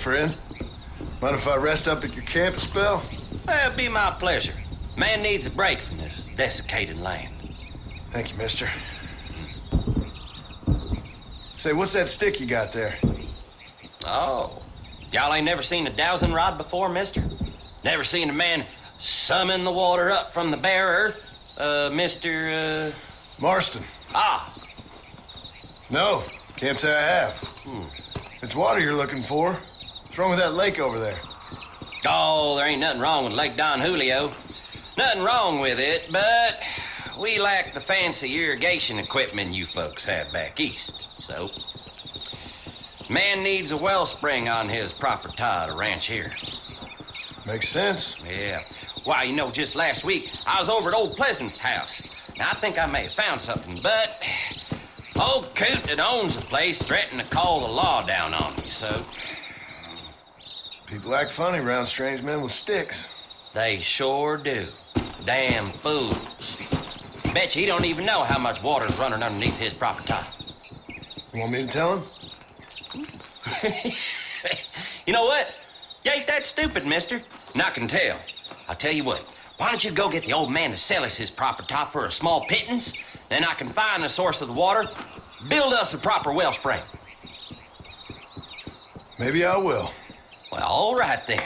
friend. Mind if I rest up at your camp a spell? It'd be my pleasure. Man needs a break from this desiccated land. Thank you, mister. Say, what's that stick you got there? Oh, y'all ain't never seen a dowsing rod before, mister? Never seen a man summon the water up from the bare earth? Mr. Marston. Ah. No, can't say I have. It's water you're looking for. What's wrong with that lake over there? Oh, there ain't nothing wrong with Lake Don Julio. Nothing wrong with it, but we lack the fancy irrigation equipment you folks have back east. So, man needs a wellspring on his property to ranch here. Makes sense. Yeah. Why, you know, just last week, I was over at Old Pleasant's house. Now, I think I may have found something, but old coot that owns the place threatened to call the law down on me, so... People act funny around strange men with sticks. They sure do. Damn fools. Bet you he don't even know how much water's running underneath his property. You want me to tell him? You know what? You ain't that stupid, mister. And I can tell. I'll tell you what. Why don't you go get the old man to sell us his property for a small pittance? Then I can find the source of the water, build us a proper wellspring. Maybe I will. Well, all right then.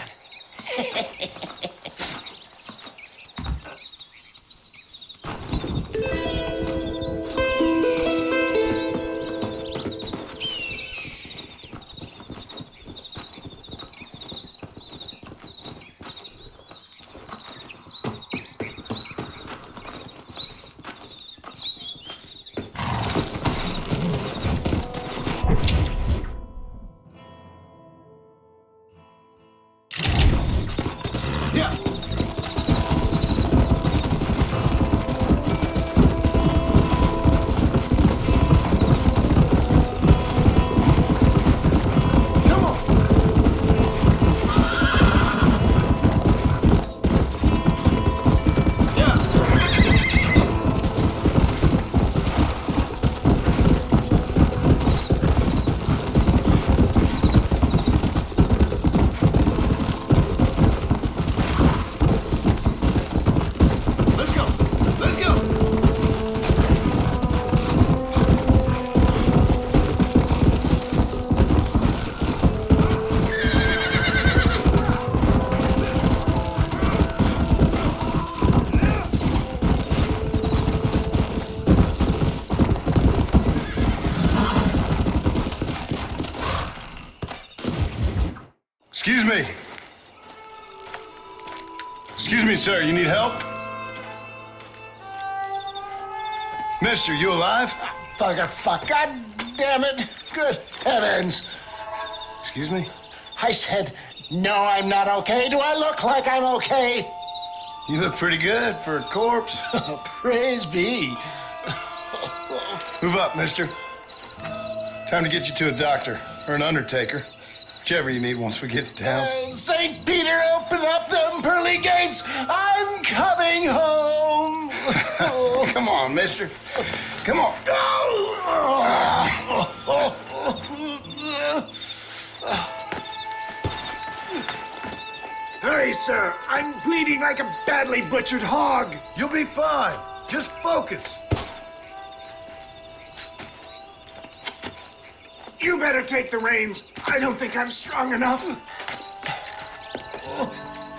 Excuse me. Excuse me, sir. You need help? Mister, you alive? Fuck. God damn it. Good heavens. Excuse me? I said, no, I'm not okay. Do I look like I'm okay? You look pretty good for a corpse. Praise be. Move up, mister. Time to get you to a doctor or an undertaker. Whichever you need once we get to town. St. Peter, open up them pearly gates. I'm coming home. Come on, mister. Come on. Hurry, sir. I'm bleeding like a badly butchered hog. You'll be fine. Just focus. You better take the reins. I don't think I'm strong enough.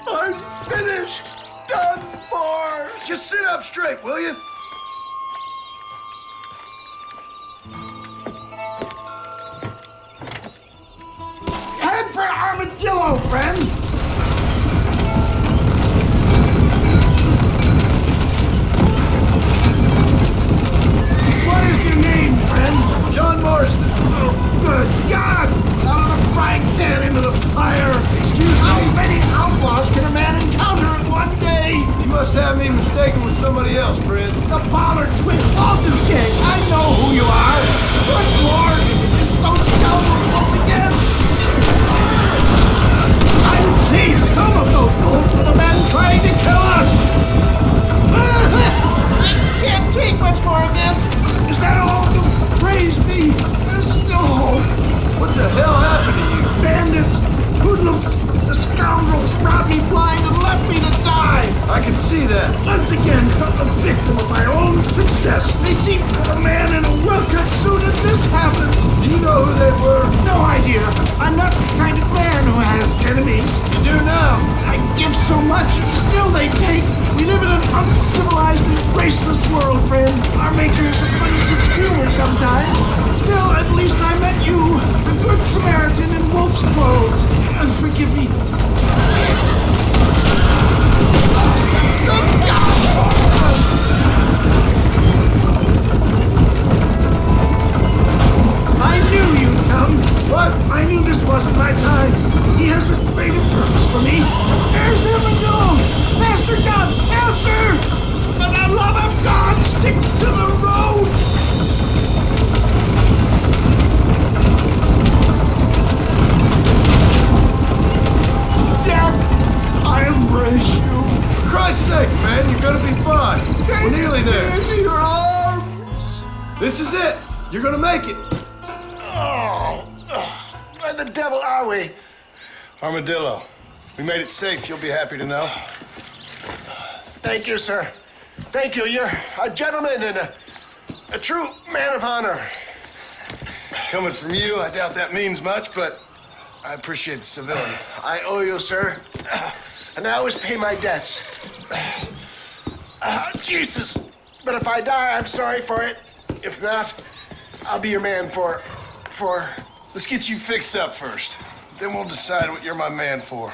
I'm finished. Done for. Just sit up straight, will you? Head for Armadillo, friend. What is your name, friend? John Marston. Oh, good God! Out of the frying pan into the fire. Excuse me. How many outlaws can a man encounter in one day? You must have me mistaken with somebody else, friend. The Pollard twin Walters gang. I know who you are. Good Lord! It's those scoundrels once again. I would see some of those bullets for the men trying to kill us. I can't take much more of this. Is that all? Praise be. There's still hope. What the hell happened to you? Bandits see that. Once again, felt a victim of my own success. They seemed to have a man in a well-cut suit and this happened. Do you know who they were? No idea. I'm not the kind of man who has enemies. You do now. I give so much and still they take. We live in an uncivilized and graceless world, friend. Our makers have funny sense of humor sometimes. Still, at least I met you, the good Samaritan in wolf's clothes. And forgive me. I knew you'd come. What? I knew this wasn't my time. He has a greater purpose for me. There's Armadillo! Faster, John! Faster! For the love of God, stick to the road! Dad, I embrace you. For Christ's sakes, man, you're gonna be fine. We're nearly there. Take me in your arms. This is it. You're gonna make it. Where the devil are we? Armadillo, we made it safe. You'll be happy to know. Thank you, sir. Thank you. You're a gentleman and a true man of honor. Coming from you, I doubt that means much, but I appreciate the civility. I owe you, sir. And I always pay my debts. Jesus. But if I die, I'm sorry for it. If not, I'll be your man for... Let's get you fixed up first. Then we'll decide what you're my man for.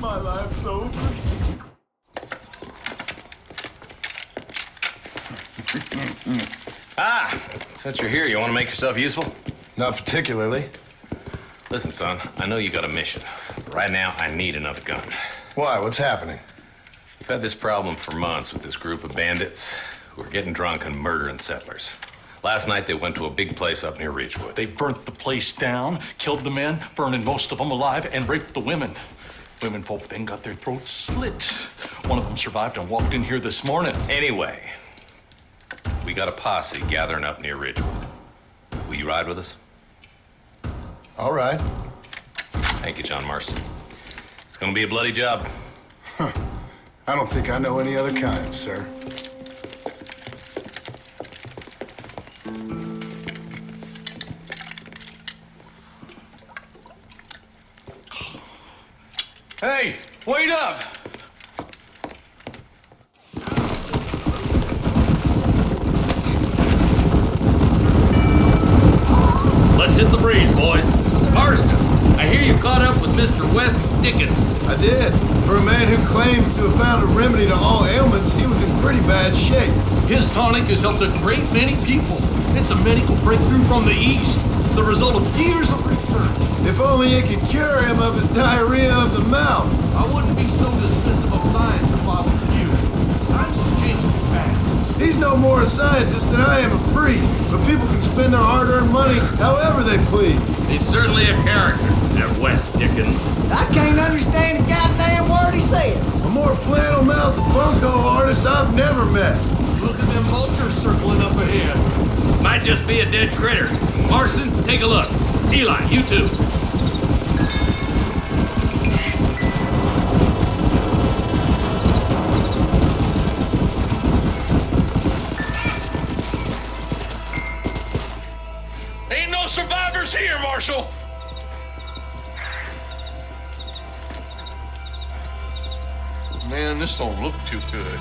My life's over. Since you're here, you want to make yourself useful? Not particularly. Listen, son, I know you got a mission. But right now, I need another gun. Why? What's happening? We've had this problem for months with this group of bandits who are getting drunk and murdering settlers. Last night, they went to a big place up near Ridgewood. They burnt the place down, killed the men, burning most of them alive, and raped the women. Women folk then got their throats slit. One of them survived and walked in here this morning. Anyway, we got a posse gathering up near Ridgewood. Will you ride with us? All right. Thank you, John Marston. It's gonna be a bloody job. I don't think I know any other kind, sir. Hey, wait up! Let's hit the breeze, boys. Marston, I hear you caught up with Mr. West Dickens. I did. For a man who claims to have found a remedy to all ailments, he was in pretty bad shape. His tonic has helped a great many people. It's a medical breakthrough from the East, the result of years of research. If only it could cure him of his diarrhea of the mouth. I wouldn't be so dismissive of science if I was you. Times are changing fast. He's no more a scientist than I am a priest, but people can spend their hard-earned money however they please. He's certainly a character, that West Dickens. I can't understand a goddamn word he said. A more flannel-mouthed bunko artist I've never met. Look at them vultures circling up ahead. Might just be a dead critter. Marston, take a look. Eli, you too. Ain't no survivors here, Marshal. Man, this don't look too good.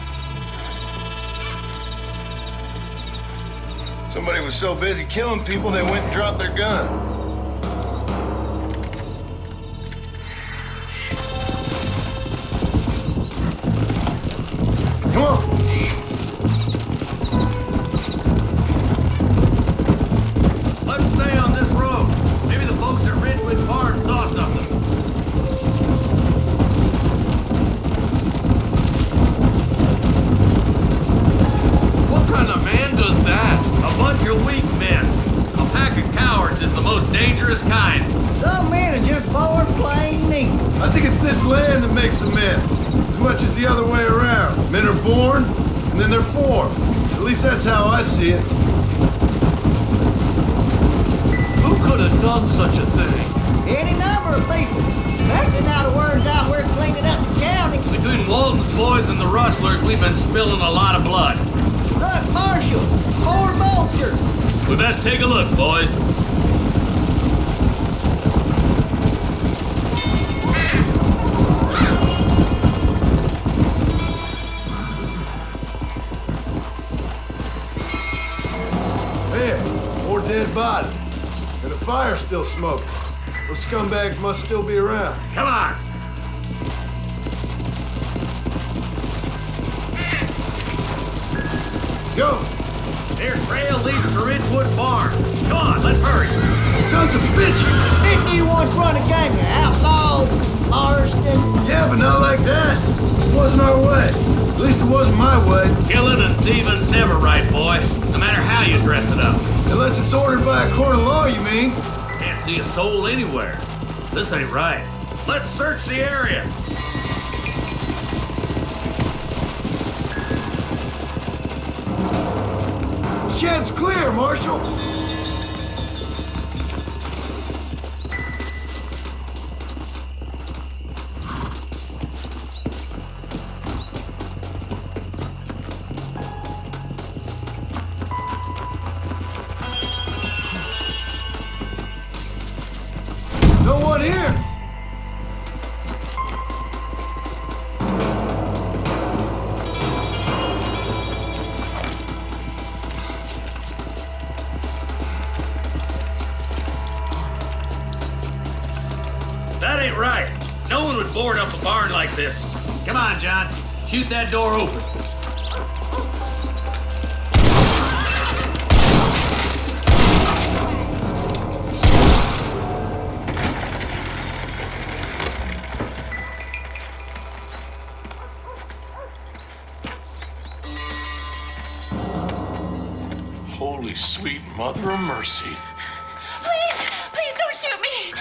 Somebody was so busy killing people, they went and dropped their gun. Come on. Let's stay on this road. Maybe the folks dangerous kind. Some men are just born plain evil. I think it's this land that makes them men, as much as the other way around. Men are born, and then they're formed. At least that's how I see it. Who could have done such a thing? Any number of people, especially now the word's out we're cleaning up the county. Between Walton's boys and the rustlers, we've been spilling a lot of blood. Look, Marshal, more vultures. We best take a look, boys. Man, more dead bodies. And the fire's still smoking. Those scumbags must still be around. Come on. Go! Their trail leads to Ridgewood Farm. Come on, let's hurry. Sons of bitches! Didn't you once run a gang of outlaws, Marston? Yeah, but not like that. It wasn't our way. At least it wasn't my way. Killing and thieving's never right, boy. No matter how you dress it up. Unless it's ordered by a court of law, you mean? Can't see a soul anywhere. This ain't right. Let's search the area. Shed's clear, Marshal. No one here. That ain't right. No one would board up a barn like this. Come on, John. Shoot that door open. Holy sweet mother of mercy. Please don't shoot me.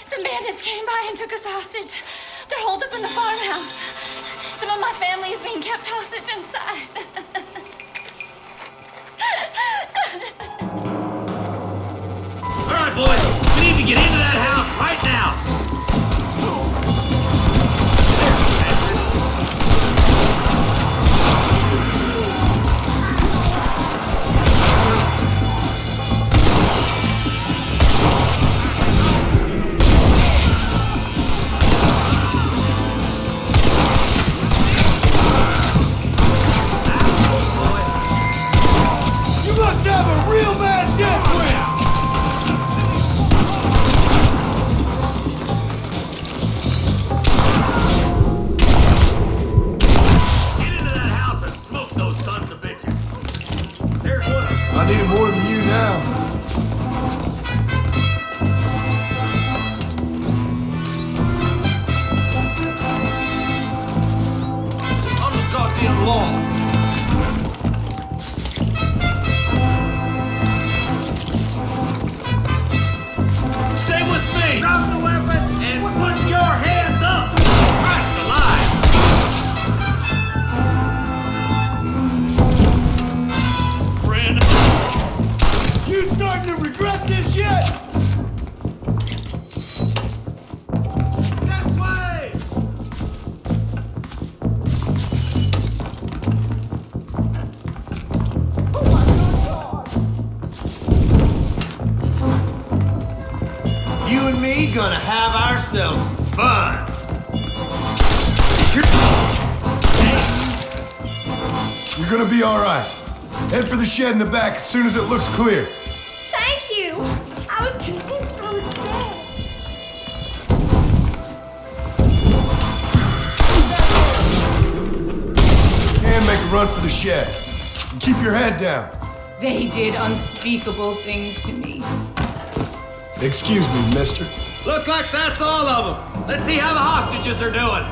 Some bandits came by and took us hostage. They're holed up in the farmhouse. Some of my family is being kept hostage inside. All right, boys. We need to get into that house right now. You must have a real bad death wish. Get into that house and smoke those sons of bitches. There's one of them. I need it more than you now. On the goddamn law. Stay with me. Drop the weapon and put your hands up. Christ alive. Friend. You starting to regret this yet? This way! You and me gonna have ourselves some fun. You're gonna be all right. Head for the shed in the back as soon as it looks clear. Thank you. I was convinced I was dead. And make a run for the shed. And keep your head down. They did unspeakable things to me. Excuse me, mister. Looks like that's all of them. Let's see how the hostages are doing.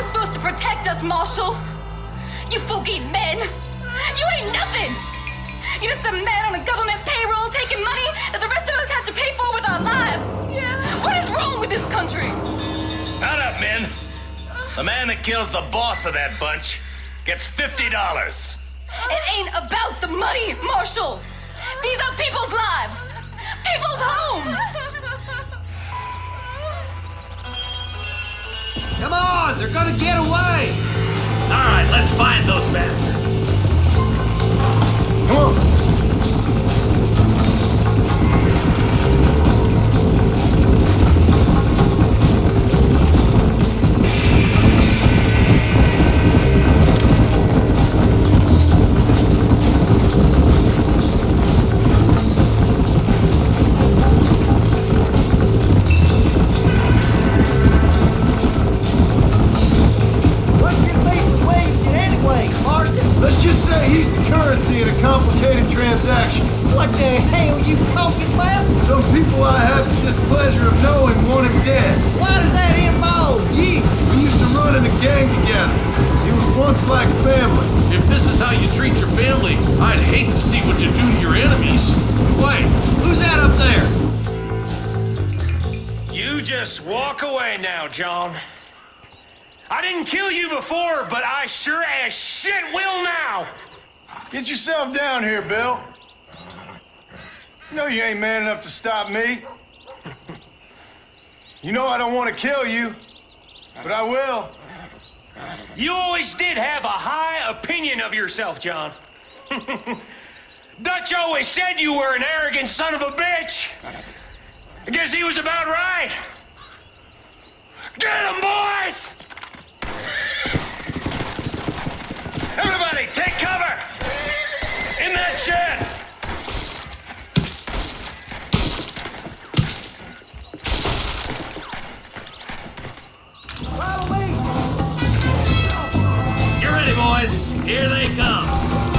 was supposed to protect us, Marshal. You folk-eating men. You ain't nothing. You're just some man on a government payroll taking money that the rest of us have to pay for with our lives. Yeah. What is wrong with this country? Shut up, men. The man that kills the boss of that bunch gets $50. It ain't about the money, Marshal. These are people's lives. People's homes. Come on, they're gonna get away. All right, let's find those bastards. Come on. Let's just say he's the currency in a complicated transaction. What the hell you talking about? Some people I have the displeasure of knowing want him dead. Why does that involve you? We used to run in a gang together. He was once like family. If this is how you treat your family, I'd hate to see what you do to your enemies. Wait, who's that up there? You just walk away now, John. I didn't kill you before, but I sure as shit will now. Get yourself down here, Bill. You know you ain't man enough to stop me. You know I don't want to kill you, but I will. You always did have a high opinion of yourself, John. Dutch always said you were an arrogant son of a bitch. I guess he was about right. Get him, boys! Everybody, take cover! In that shed! Follow me. You ready, boys? Here they come.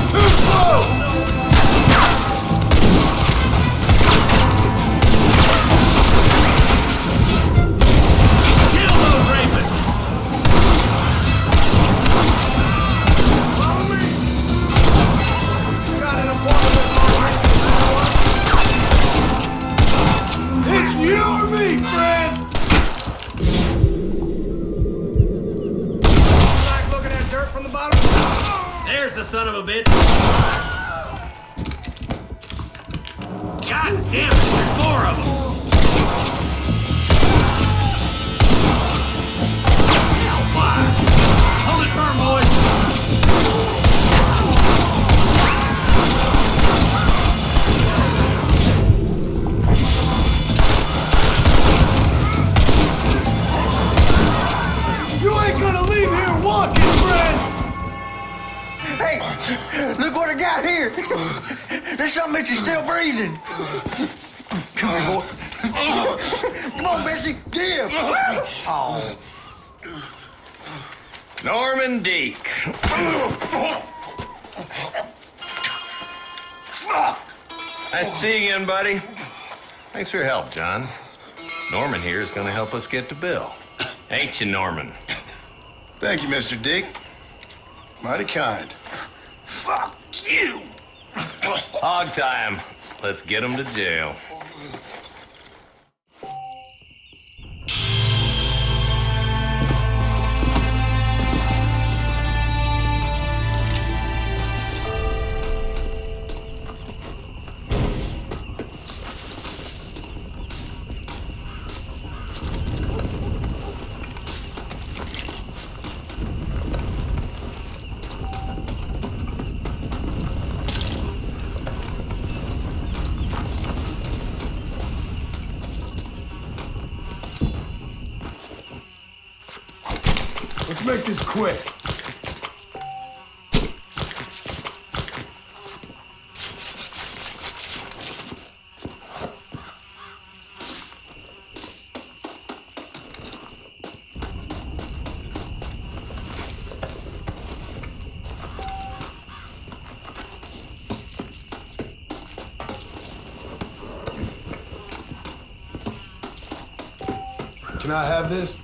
Too slow! Kill those rapists! It's you or me, friend! Like looking at dirt from the bottom? There's the son of a bitch. God damn it, there's four of them. Hellfire! Hold it firm, boys. You ain't gonna leave here walking, friend! Hey, look what I got here. There's something that you're still breathing. Come here, boy. Come on, Bessie, give. Oh. Norman Deek. Nice to see you again, buddy. Thanks for your help, John. Norman here is going to help us get to Bill. Ain't you, Norman? Thank you, Mr. Dick. Mighty kind. Fuck you! Hog time. Let's get him to jail. Let's make this quick. Can I have this?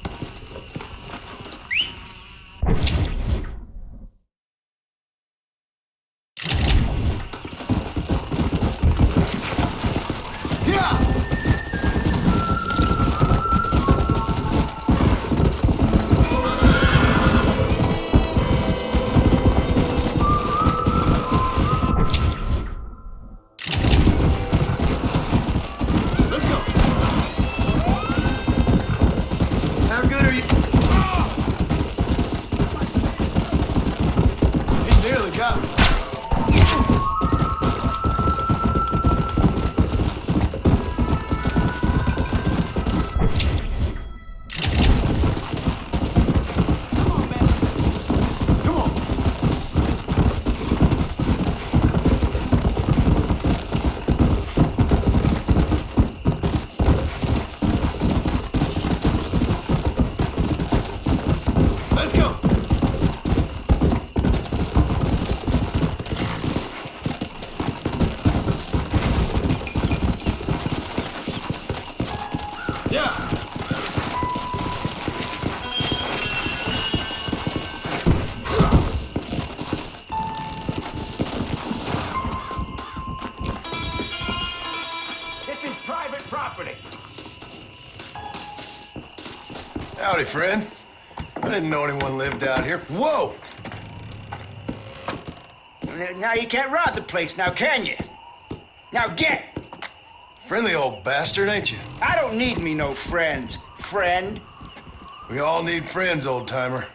Howdy, friend. I didn't know anyone lived out here. Whoa! Now you can't rob the place now, can you? Now get! Friendly old bastard, ain't you? I don't need me no friends, friend. We all need friends, old-timer.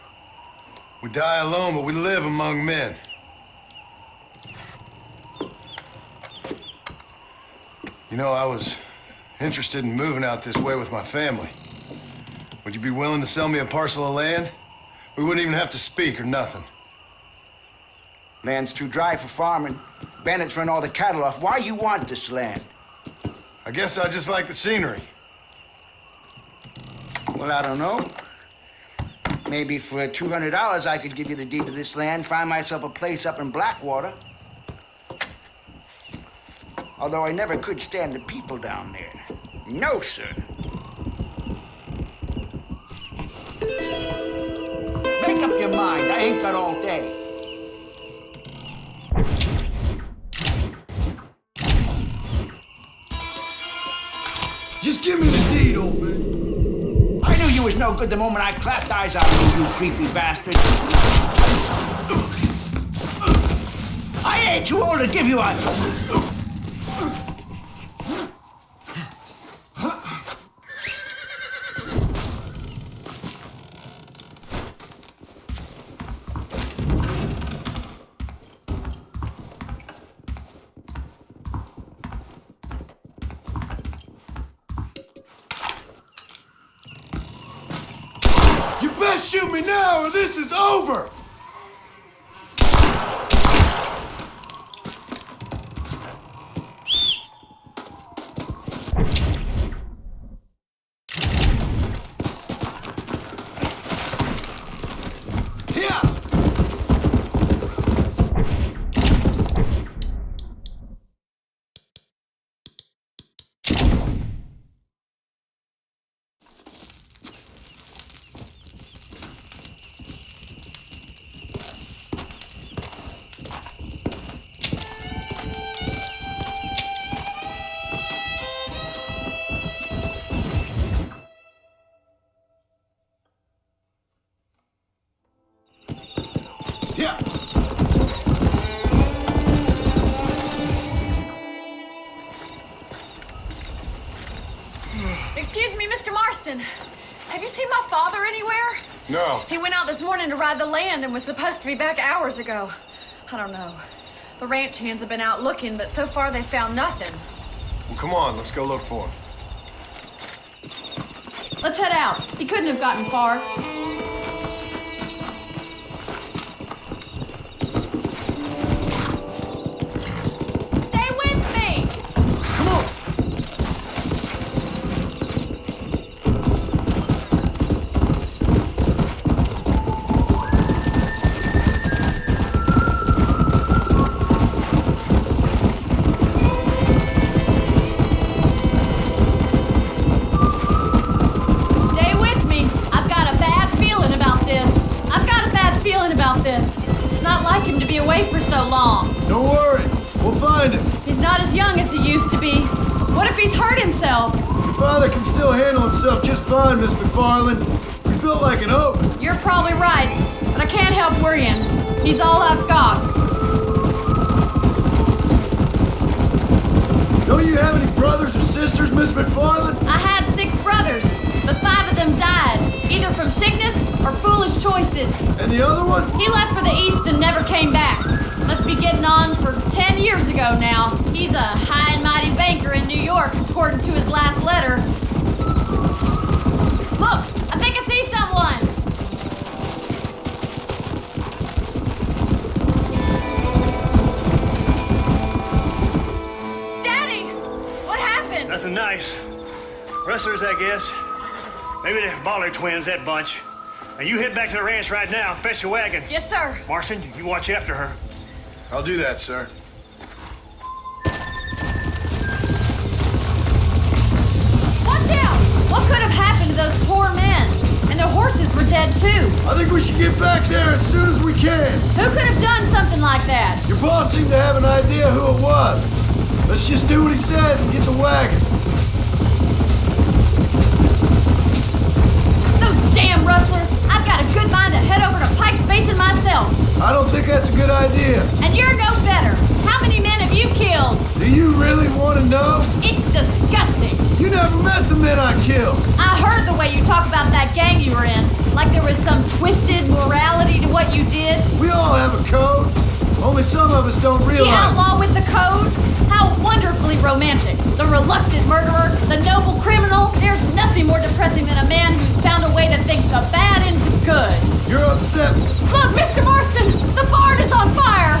We die alone, but we live among men. You know, I was interested in moving out this way with my family. Would you be willing to sell me a parcel of land? We wouldn't even have to speak or nothing. Land's too dry for farming. Bandits run all the cattle off. Why you want this land? I guess I just like the scenery. Well, I don't know. Maybe for $200 I could give you the deed to this land, find myself a place up in Blackwater. Although I never could stand the people down there. No, sir. Make up your mind. I ain't got all day. Just give me the deed, old man. I knew you was no good the moment I clapped eyes on you, you creepy bastard. I ain't too old to give you a... You best shoot me now or this is over! Yeah. Excuse me, Mr. Marston. Have you seen my father anywhere? No. He went out this morning to ride the land and was supposed to be back hours ago. I don't know. The ranch hands have been out looking, but so far they found nothing. Well, come on, let's go look for him. Let's head out. He couldn't have gotten far. Stay with me! Come on! Stay with me. I've got a bad feeling about this. I've got a bad feeling about this. It's not like him to be away for so long. Don't worry, we'll find him. He's not as young as he used to be. What if he's hurt himself? Your father can still handle himself just fine, Miss McFarland. He's built like an oak. You're probably right, but I can't help worrying. He's all I've got. Don't you have any brothers or sisters, Miss McFarland? I had 6 brothers, but 5 of them died, either from sickness or foolish choices. And the other one? He left for the east and never came back. Must be getting on for 10 years ago now. He's a high and mighty banker in New York, according to his last letter. Look, I think I see someone. Daddy, what happened? Nothing nice. Rustlers, I guess. Maybe the Baller twins, that bunch. Now you head back to the ranch right now and fetch a wagon. Yes, sir. Marston, you watch after her. I'll do that, sir. Watch out! What could have happened to those poor men? And their horses were dead too. I think we should get back there as soon as we can. Who could have done something like that? Your boss seemed to have an idea who it was. Let's just do what he says and get the wagon. Those damn Do you really want to know? It's disgusting. You never met the men I killed. I heard the way you talk about that gang you were in. Like there was some twisted morality to what you did. We all have a code. Only some of us don't realize. The outlaw with the code? How wonderfully romantic. The reluctant murderer, the noble criminal. There's nothing more depressing than a man who's found a way to think the bad into good. You're upset. Look, Mr. Marston, the barn is on fire.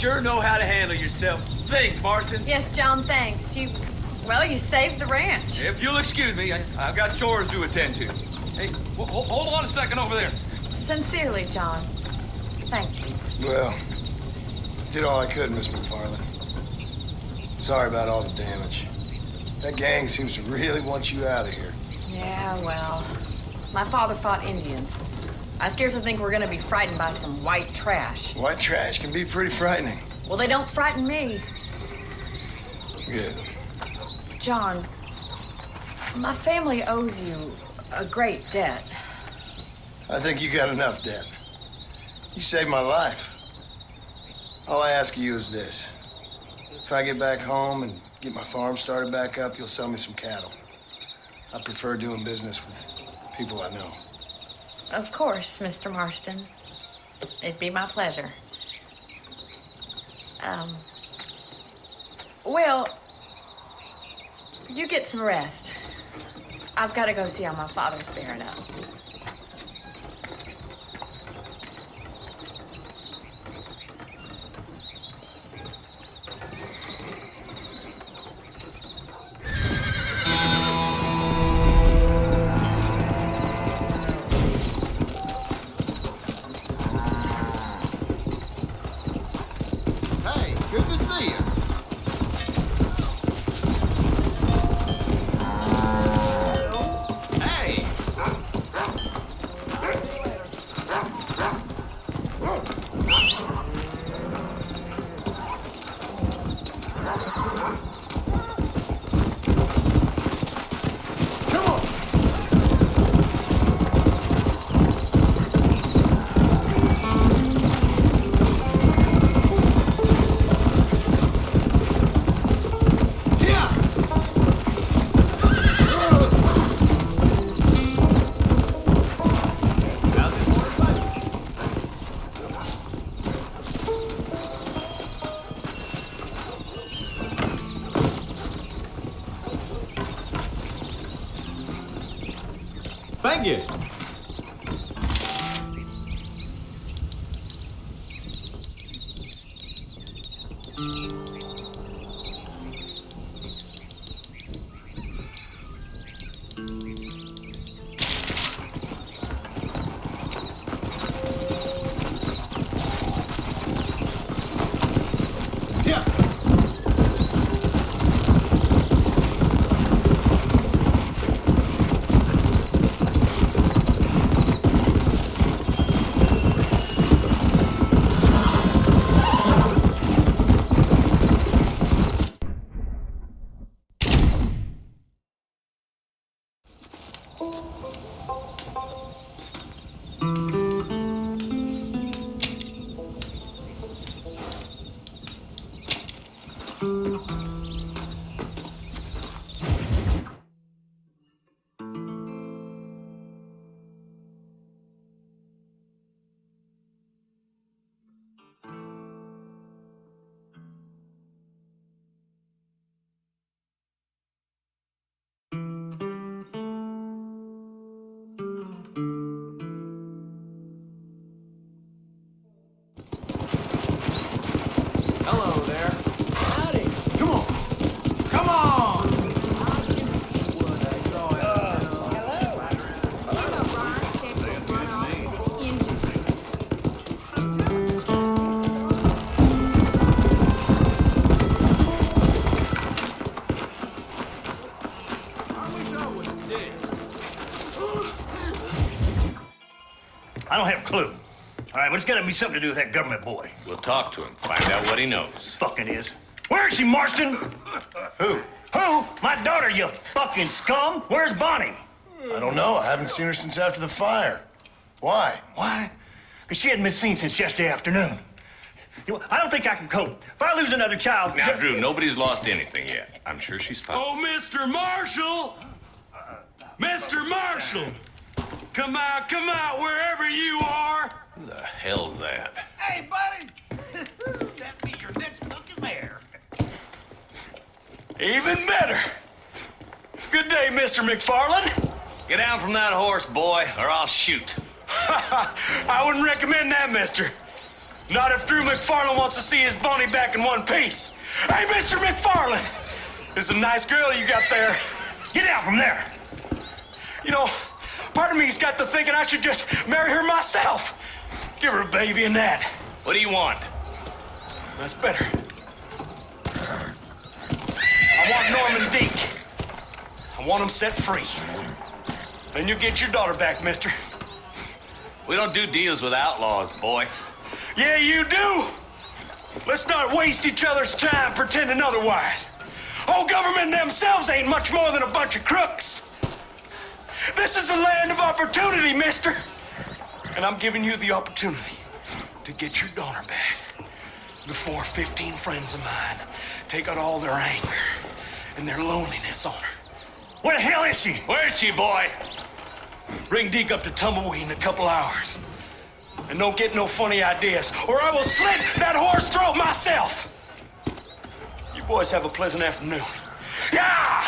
Sure know how to handle yourself. Thanks, Marston. Yes, John, thanks. You saved the ranch. If you'll excuse me, I've got chores to attend to. Hey, hold on a second over there. Sincerely, John. Thank you. Well, did all I could, Miss McFarland. Sorry about all the damage. That gang seems to really want you out of here. Yeah, well, my father fought Indians. I scarcely think we're gonna be frightened by some white trash. White trash can be pretty frightening. Well, they don't frighten me. Good. John, my family owes you a great debt. I think you got enough debt. You saved my life. All I ask of you is this. If I get back home and get my farm started back up, you'll sell me some cattle. I prefer doing business with people I know. Of course, Mr. Marston. It'd be my pleasure. Well, you get some rest. I've got to go see how my father's bearing up. Good to see you. Hey! Thank you. Hello there. Howdy. Come on. Come on. I don't have a clue. All right, but it's gotta be something to do with that government boy. We'll talk to him, find out what he knows. Fucking is. Where is she, Marston? Who? Who? My daughter, you fucking scum. Where's Bonnie? I don't know. I haven't seen her since after the fire. Why? Why? Because she hadn't been seen since yesterday afternoon. You know, I don't think I can cope. If I lose another child... Now, Drew, nobody's lost anything yet. I'm sure she's fine. Oh, Mr. Marshall! Mr. Marshall! Come out, wherever you are! Who the hell's that? Hey, buddy. That be your next fucking mayor. Even better! Good day, Mr. McFarland. Get down from that horse, boy, or I'll shoot. I wouldn't recommend that, mister. Not if Drew McFarland wants to see his Bonnie back in one piece. Hey, Mr. McFarland! This is a nice girl you got there. Get out from there! You know, part of me's got to thinking I should just marry her myself. Give her a baby and that. What do you want? That's better. I want Norman Deke. I want him set free. Then you get your daughter back, mister. We don't do deals with outlaws, boy. Yeah, you do. Let's not waste each other's time pretending otherwise. Oh, government themselves ain't much more than a bunch of crooks. This is the land of opportunity, mister. And I'm giving you the opportunity to get your daughter back before 15 friends of mine take out all their anger and their loneliness on her. Where the hell is she? Where is she, boy? Bring Deke up to Tumbleweed in a couple hours. And don't get no funny ideas, or I will slit that horse throat myself. You boys have a pleasant afternoon. Yeah!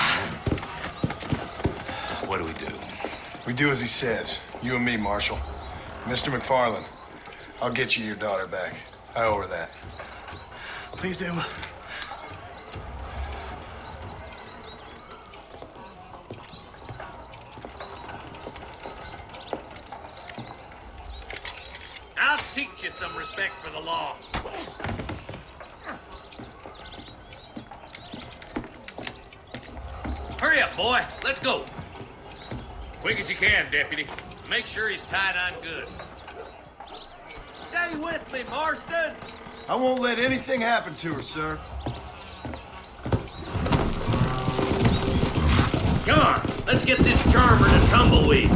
What do we do? We do as he says. You and me, Marshal. Mr. McFarland, I'll get you your daughter back. I owe her that. Please do. I'll teach you some respect for the law. Hurry up, boy. Let's go. Quick as you can, deputy. Make sure he's tied on good. Stay with me, Marston. I won't let anything happen to her, sir. Come on, let's get this charmer to Tumbleweed.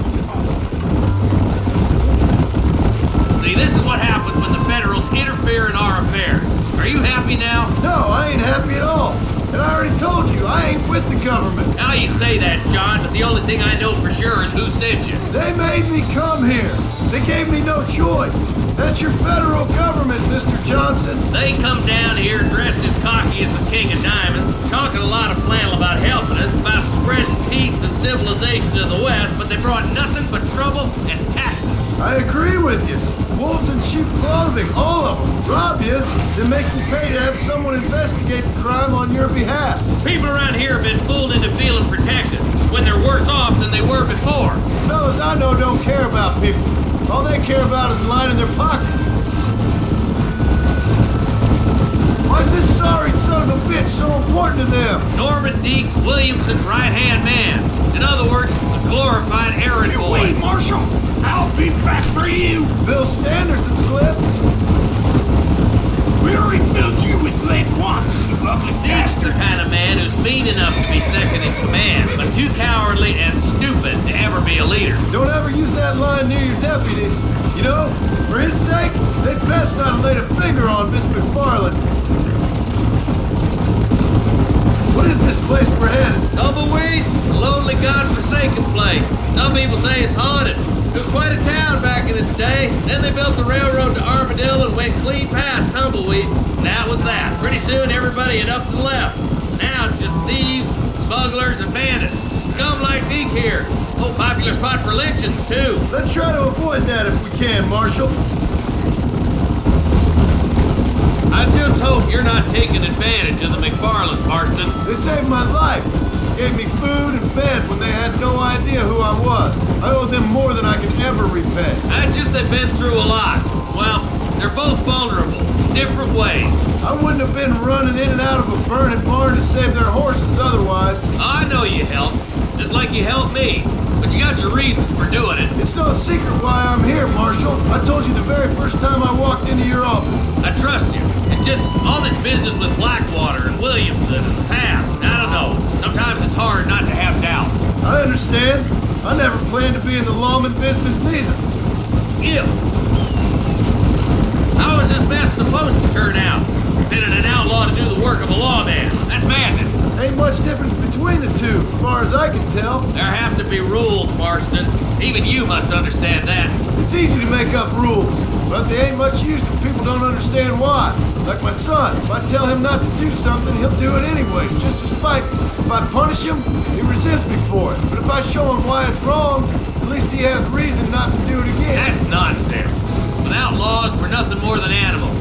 See, this is what happens when the Federals interfere in our affairs. Are you happy now? No, I ain't happy at all. And I already told you, I ain't with the government. Now you say that, John, but the only thing I know for sure is who sent you. They made me come here. They gave me no choice. That's your federal government, Mr. Johnson. They come down here dressed as cocky as the King of Diamonds, talking a lot of flannel about helping us, about spreading peace and civilization to the West, but they brought nothing but trouble and taxes. I agree with you. Wolves in cheap clothing, all of them. Rob you, then make you pay to have someone investigate the crime on your behalf. People around here have been fooled into feeling protected when they're worse off than they were before. Fellas I know don't care about people. All they care about is lining their pockets. Why is this sorry son of a bitch so important to them? Norman Deeks Williamson's right-hand man. In other words, a glorified errand boy. Wait, Marshal! I'll be back for you! Bill's standards have slipped. We already filled you with lead once, you ugly Deeks the kind of man who's mean enough to be second in command, but too cowardly and stupid to ever be a leader. Don't ever use that line near your deputies. You know, for his sake, they'd best not have laid a finger on Miss McFarland. What is this place we're headed? Tumbleweed, a lonely, god-forsaken place. Some people say it's haunted. It was quite a town back in its day. Then they built the railroad to Armadillo and went clean past Tumbleweed. And that was that. Pretty soon, everybody had up to the left. Now it's just thieves, smugglers, and bandits. Scum like Deke here. Oh, popular spot for lynchings, too. Let's try to avoid that if we can, Marshal. I just hope you're not taking advantage of the McFarlands, Marston. They saved my life. Gave me food and bed when they had no idea who I was. I owe them more than I can ever repay. That's just they've been through a lot. Well, they're both vulnerable, in different ways. I wouldn't have been running in and out of a burning barn to save their horses otherwise. I know you helped, just like you helped me. But you got your reasons for doing it. It's no secret why I'm here, Marshal. I told you the very first time I walked into your office. I trust you. It's just all this business with Blackwater and Williamson in the past. I don't know. Sometimes it's hard not to have doubt. I understand. I never planned to be in the lawman business neither. If. How is this mess supposed to turn out? Fitting an outlaw to do the work of a lawman. That's madness. Ain't much difference between the two, as far as I can tell. There have to be rules, Marston. Even you must understand that. It's easy to make up rules, but they ain't much use if people don't understand why. Like my son, if I tell him not to do something, he'll do it anyway, just to spite me. If I punish him, he resents me for it. But if I show him why it's wrong, at least he has reason not to do it again. That's nonsense. With outlaws, we're nothing more than animals.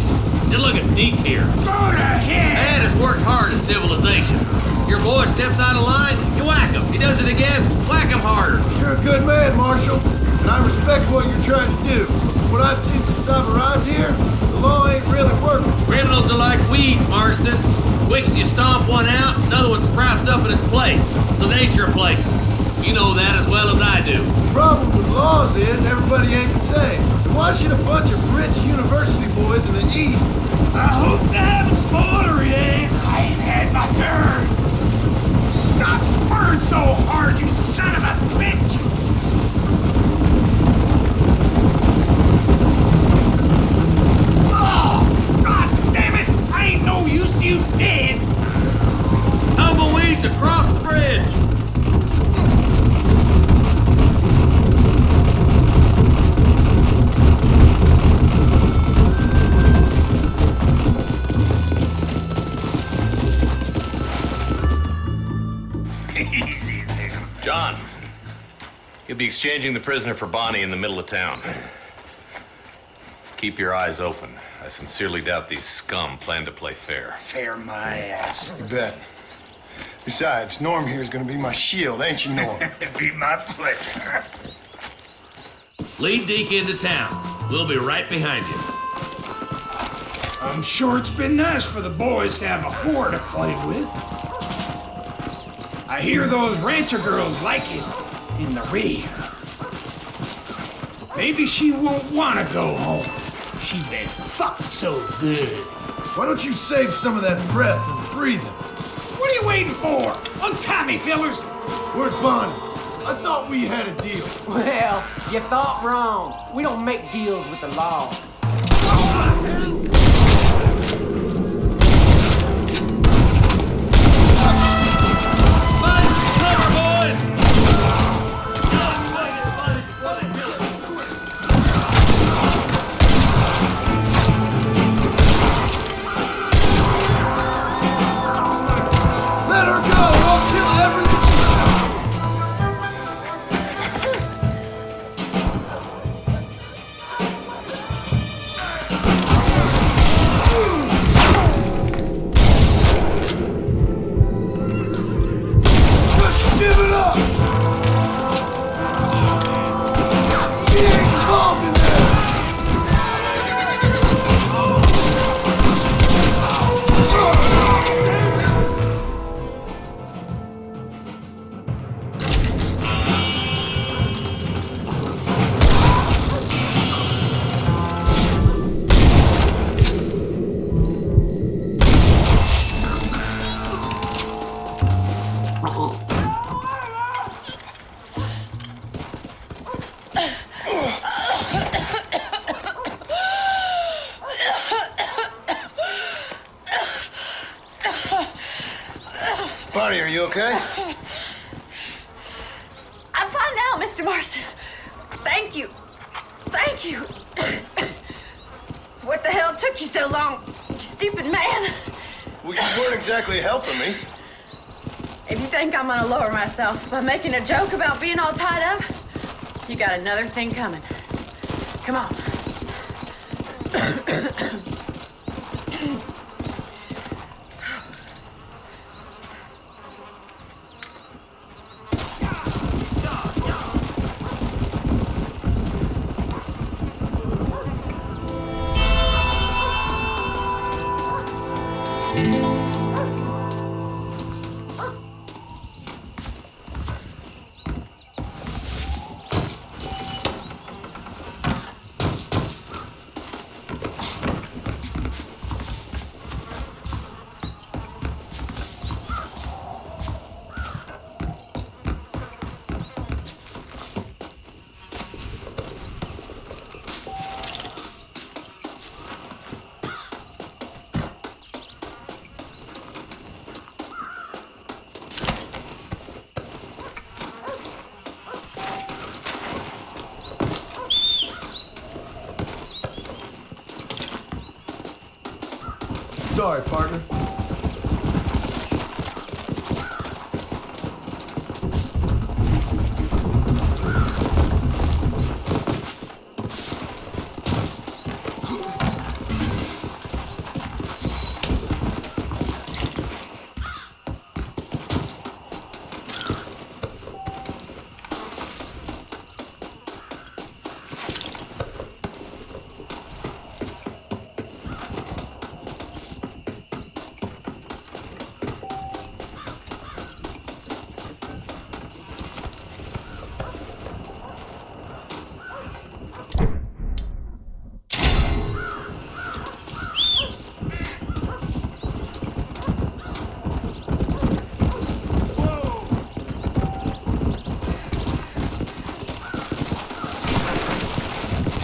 Just look at Deke here. Go to hell! Man has worked hard at civilization. Your boy steps out of line, you whack him. He does it again, whack him harder. You're a good man, Marshal, and I respect what you're trying to do. What I've seen since I've arrived here, the law ain't really working. Criminals are like weeds, Marston. Quick as you stomp one out, another one sprouts up in its place. It's the nature of places. You know that as well as I do. The problem with laws is everybody ain't the same. Why should a bunch of rich university boys in the East... I hope they haven't spoiled her yet. I ain't had my turn. Stop burning so hard, you son of a bitch! Oh, God damn it! I ain't no use to you dead! Tumbleweeds across the bridge! John, you'll be exchanging the prisoner for Bonnie in the middle of town. Keep your eyes open. I sincerely doubt these scum plan to play fair. Fair my ass. You bet. Besides, Norm here's gonna be my shield, ain't you, Norm? It'd be my pleasure. Lead Deke into town. We'll be right behind you. I'm sure it's been nice for the boys to have a whore to play with. I hear those rancher girls like it in the rear. Maybe she won't want to go home. She's been fucked so good. Why don't you save some of that breath and breathe it? What are you waiting for? Untie me, fellers. Where's Bonnie? I thought we had a deal. Well, you thought wrong. We don't make deals with the law. Bonnie, are you okay? I'm fine now, Mr. Marston. Thank you. Thank you. What the hell took you so long, you stupid man? Well, you weren't exactly helping me. If you think I'm gonna lower myself by making a joke about being all tied up, you got another thing coming. Come on. Sorry, partner.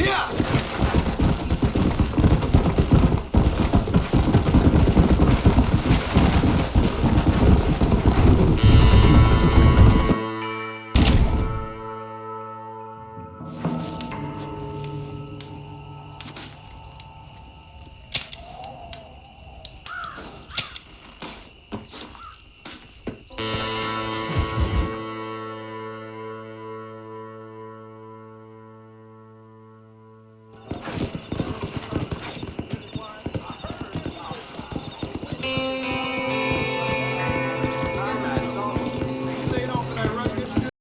Yeah!